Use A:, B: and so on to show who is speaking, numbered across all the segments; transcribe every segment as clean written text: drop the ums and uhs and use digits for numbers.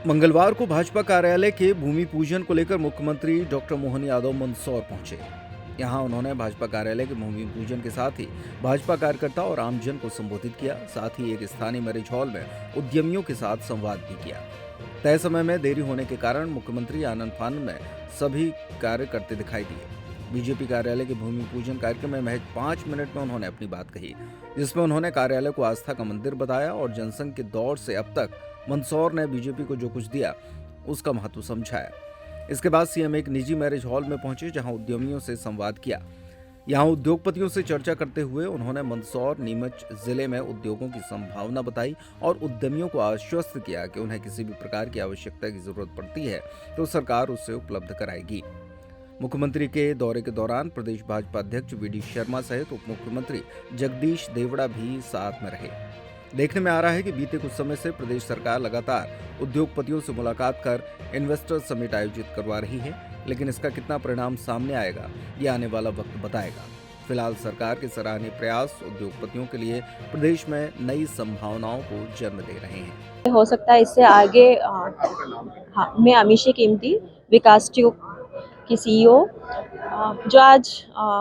A: मंगलवार को भाजपा कार्यालय के भूमि पूजन को लेकर मुख्यमंत्री डॉक्टर मोहन यादव मंदसौर पहुंचे। यहां उन्होंने भाजपा कार्यालय के भूमि पूजन के साथ ही भाजपा कार्यकर्ता और आमजन को संबोधित किया। साथ ही एक स्थानीय मैरिज हॉल में उद्यमियों के साथ संवाद भी किया। तय समय में देरी होने के कारण मुख्यमंत्री आनंद फानन में सभी कार्य करते दिखाई दिए। बीजेपी कार्यालय के भूमि पूजन कार्यक्रम में महज 5 मिनट में उन्होंने अपनी बात कही, जिसमें उन्होंने कार्यालय को आस्था का मंदिर बताया और जनसंघ के दौर से अब तक मंदसौर ने बीजेपी को जो कुछ दिया उसका महत्व समझाया। इसके बाद सीएम एक निजी मैरिज हॉल में पहुंचे, जहां उद्यमियों से संवाद किया। यहां उद्योगपतियों से चर्चा करते हुए उन्होंने मंदसौर नीमच जिले में उद्योगों की संभावना बताई और उद्यमियों को आश्वस्त किया कि उन्हें किसी भी प्रकार की आवश्यकता की जरूरत पड़ती है तो सरकार उससे उपलब्ध कराएगी। मुख्यमंत्री के दौरे के दौरान प्रदेश भाजपा अध्यक्ष वीडी शर्मा सहित उप मुख्यमंत्री जगदीश देवड़ा भी साथ में रहे। देखने में आ रहा है कि बीते कुछ समय से प्रदेश सरकार लगातार उद्योगपतियों से मुलाकात कर इन्वेस्टर समिट आयोजित करवा रही है, लेकिन इसका कितना परिणाम सामने आएगा ये आने वाला वक्त बताएगा। फिलहाल सरकार के सराहनीय प्रयास उद्योगपतियों के लिए प्रदेश में नई संभावनाओं को जन्म दे रहे हैं।
B: हो सकता है इससे आगे मैं अमीशी कीमती विकास ट्यूब की सीईओ जो आज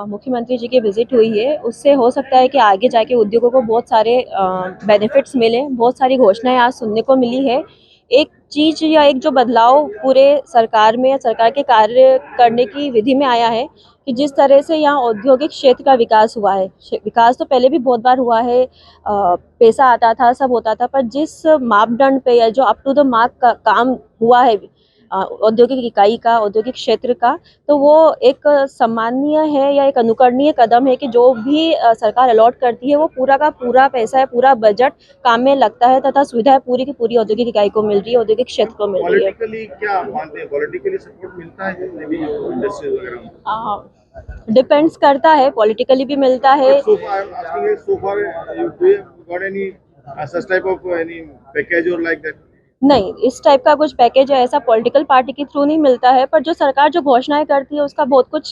B: मुख्यमंत्री जी की विजिट हुई है, उससे हो सकता है कि आगे जाके उद्योगों को बहुत सारे बेनिफिट्स मिले। बहुत सारी घोषणाएं आज सुनने को मिली है। एक चीज या एक जो बदलाव पूरे सरकार में या सरकार के कार्य करने की विधि में आया है कि जिस तरह से यहाँ औद्योगिक क्षेत्र का विकास हुआ है। विकास तो पहले भी बहुत बार हुआ है, पैसा आता था, सब होता था, पर जिस मापदंड पे या जो अप टू द मार्क का काम हुआ है औद्योगिक इकाई का, औद्योगिक क्षेत्र का, तो वो एक सम्माननीय है या एक अनुकरणीय कदम है कि जो भी सरकार अलॉट करती है वो पूरा का पूरा पैसा है, पूरा बजट काम में लगता है तथा सुविधाएं पूरी की पूरी औद्योगिक इकाई को मिल रही है, औद्योगिक क्षेत्र को मिल रही है।
C: पॉलिटिकली क्या मानते हैं, पॉलिटिकली सपोर्ट मिलता है इंडस्ट्री वगैरह?
B: डिपेंड्स करता है, पॉलिटिकली भी मिलता है। नहीं, इस टाइप का कुछ पैकेज है ऐसा पॉलिटिकल पार्टी के थ्रू नहीं मिलता है, पर जो सरकार जो घोषणाएं करती है उसका बहुत कुछ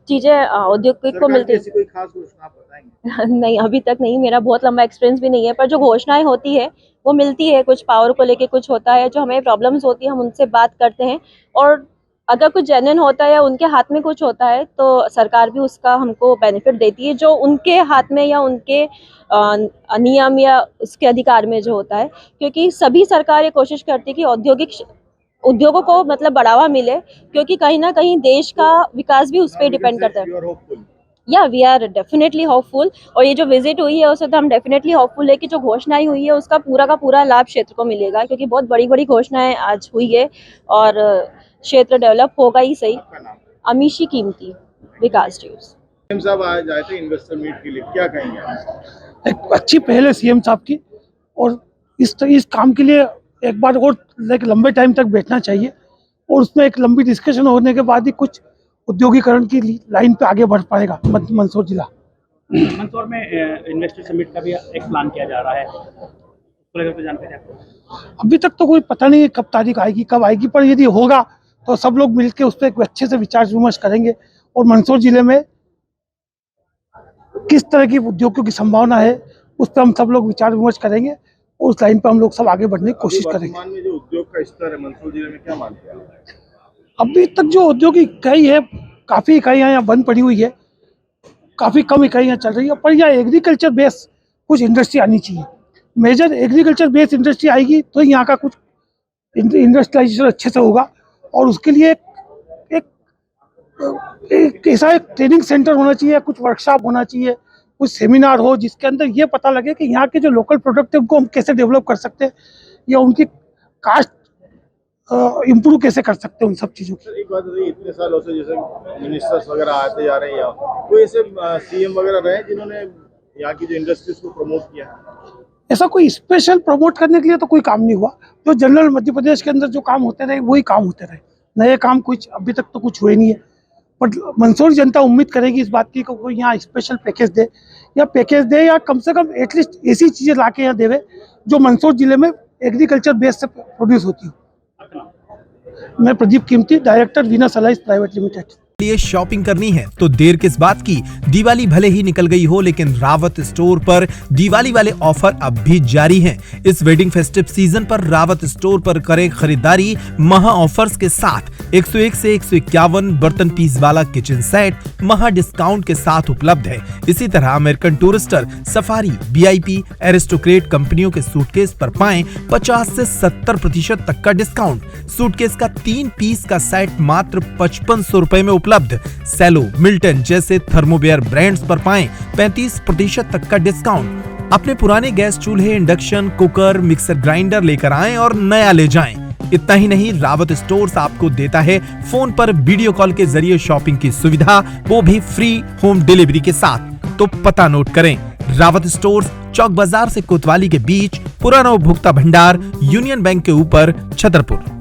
B: चीजें औद्योगिक को मिलती है।
C: कोई खास घोषणा बताएंगे?
B: नहीं, अभी तक नहीं, मेरा बहुत लंबा एक्सपीरियंस भी नहीं है, पर जो घोषणाएं होती है वो मिलती है। कुछ पावर को लेके कुछ होता है, जो हमें प्रॉब्लम्स होती है हम उनसे बात करते हैं, और अगर कुछ जेन्युइन होता है या उनके हाथ में कुछ होता है तो सरकार भी उसका हमको बेनिफिट देती है, जो उनके हाथ में या उनके नियम या उसके अधिकार में जो होता है। क्योंकि सभी सरकार ये कोशिश करती है कि उद्योगों को मतलब बढ़ावा मिले, क्योंकि कहीं ना कहीं देश का विकास भी उस पर डिपेंड करता है। या वी आर डेफिनेटली होपफुल, और ये जो विजिट हुई है उससे तो हम डेफिनेटली होपफुल है कि जो घोषणाएं हुई है उसका पूरा का पूरा लाभ क्षेत्र को मिलेगा, क्योंकि बहुत बड़ी बड़ी घोषणाएं आज हुई है और क्षेत्र डेवलप होगा ही सही। अमीशी कीमती विकास ट्यूब्स।
C: साहब आज आए थे इन्वेस्टर मीट के लिए, क्या कहेंगे?
D: एक अच्छी पहल है सीएम साहब की, और इस काम के लिए एक बार और लंबे टाइम तक बैठना चाहिए, और उसमें एक लंबी डिस्कशन होने के बाद ही कुछ उद्योगीकरण की लाइन पे आगे बढ़ पाएगा मंदसौर जिला।
E: मंदसौर में इन्वेस्टर समिट का भी एक प्लान किया जा रहा है, उसको लेकर जानकारी आपको?
D: अभी तक तो कोई पता नहीं है कब तारीख आएगी, कब आएगी, पर यदि होगा तो सब लोग मिलकर उस पर एक अच्छे से विचार विमर्श करेंगे, और मंदसौर जिले में किस तरह की उद्योगों की संभावना है उस पर हम सब लोग विचार विमर्श करेंगे, और उस लाइन पर हम लोग सब आगे बढ़ने की कोशिश करेंगे।
C: वर्तमान में जो उद्योग का स्तर है मंदसौर जिले में, क्या मानते हैं?
D: अभी तक जो औद्योगिक इकाई है, काफ़ी इकाइयाँ यहाँ बंद पड़ी हुई है, काफ़ी कम इकाइयाँ चल रही है, पर यहाँ एग्रीकल्चर बेस कुछ इंडस्ट्री आनी चाहिए। मेजर एग्रीकल्चर बेस इंडस्ट्री आएगी तो यहाँ का कुछ इंडस्ट्रियलाइजेशन अच्छे से होगा, और उसके लिए एक ऐसा एक ट्रेनिंग सेंटर होना चाहिए, कुछ वर्कशॉप होना चाहिए, कुछ सेमिनार हो जिसके अंदर ये पता लगे कि यहाँ के जो लोकल प्रोडक्ट है उनको हम कैसे डेवलप कर सकते हैं, या उनकी कास्ट इम्प्रूव कैसे कर सकते हैं, उन सब चीज़ों की।
C: एक बात है, इतने सालों से जैसे मिनिस्टर्स वगैरह आते जा रहे हैं, या कोई ऐसे सीएम वगैरह रहे जिन्होंने यहाँ की जो इंडस्ट्रीज को प्रमोट किया?
D: ऐसा कोई स्पेशल प्रमोट करने के लिए तो कोई काम नहीं हुआ। जो जनरल मध्य प्रदेश के अंदर जो काम होते रहे वही काम होते रहे, नए काम कुछ अभी तक तो कुछ हुए नहीं है। पर मंदसौर जनता उम्मीद करेगी इस बात की कि कोई यहाँ स्पेशल पैकेज दे, या कम से कम एटलीस्ट ऐसी चीज़ें ला के यहाँ देवे जो मंदसौर जिले में एग्रीकल्चर बेस से प्रोड्यूस होती हो। मैं Pradeep Keemti, director Venus Alliance private limited.
F: लिए शॉपिंग करनी है तो देर किस बात की। दिवाली भले ही निकल गई हो लेकिन रावत स्टोर पर दिवाली वाले ऑफर अब भी जारी हैं। इस वेडिंग फेस्टिव सीजन पर रावत स्टोर पर करें खरीदारी महा ऑफर्स के साथ। 101 से 151 बर्तन पीस वाला किचन सेट महा डिस्काउंट के साथ उपलब्ध है। इसी तरह American Tourister, Safari, VIP, Aristocrat कंपनियों के सूटकेस पर पाएं 50 से 70% तक का डिस्काउंट। सूटकेस का 3 पीस का सेट मात्र 5500 रुपए में उपलब्ध। सेलो, मिल्टन जैसे थर्मोवेयर ब्रांड्स पर पाएं 35% तक का डिस्काउंट। अपने पुराने गैस चूल्हे, इंडक्शन कुकर, मिक्सर ग्राइंडर लेकर आएं और नया ले जाएं। इतना ही नहीं, रावत स्टोर्स आपको देता है फोन पर वीडियो कॉल के जरिए शॉपिंग की सुविधा, वो भी फ्री होम डिलीवरी के साथ। तो पता नोट करें, रावत स्टोर्स, चौक बाजार से कोतवाली के बीच, पुराना उपभोक्ता भंडार, यूनियन बैंक के ऊपर, छतरपुर।